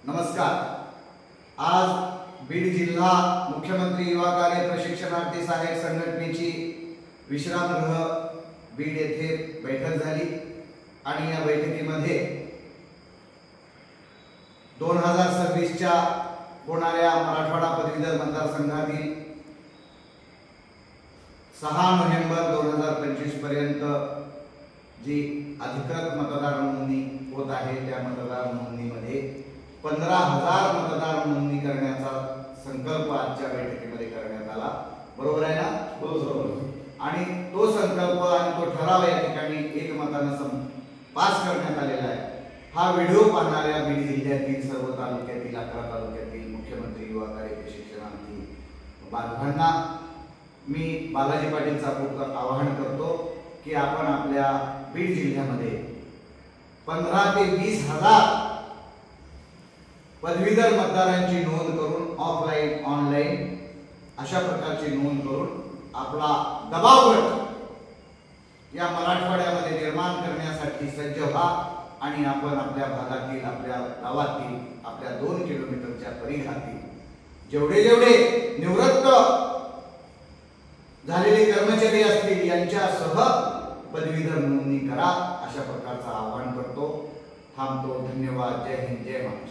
नमस्कार। आज बीड जिल्हा मुख्यमंत्री युवा कार्य प्रशिक्षणार्थी सहाय्यक संघटनेची विश्रामगृह बीड येथे बैठक झाली आणि या बैठकीमध्ये 2026 च्या होणाऱ्या मराठवाडा पदवीधर मतदारसंघातील 6 नोव्हेंबर 2025 पर्यंत जी अधिकृत मतदार नोंदणी होत आहे त्या मतदार नोंदणीमध्ये 15,000 मतदार नोंदणी करण्याचा संकल्प आजच्या बैठकीमध्ये करण्यात आला। बरोबर आहे ना? बरोबर। आणि तो संकल्प आणि तो ठराव या ठिकाणी एकमताने पास करण्यात आलेला आहे। हा व्हिडिओ पाहणाऱ्या बीड जिल्ह्यातील सर्व तालुक्यातील 11 तालुक्यातील मुख्यमंत्री युवा कार्य प्रशिक्षणार्थी बांधवांना मी बालाजी पाटील चाकूरकर आवाहन करतो की आपण आपल्या बीड जिल्ह्यामध्ये 15 ते 20,000 पदवीधर मतदारांची नोंद करून ऑफलाईन ऑनलाईन अशा प्रकारची नोंद करून आपला दबाव गट या मराठवाड्यामध्ये निर्माण करण्यासाठी सज्ज व्हा आणि आपण आपल्या भागातील आपल्या गावातील आपल्या 2 किलोमीटरच्या परिघातील जेवढे निवृत्त झालेले कर्मचारी असतील यांच्यासह पदवीधर नोंदणी करा अशा प्रकारचं आवाहन करतो। थांबतो। धन्यवाद। जय हिंद, जय महाराष्ट्र।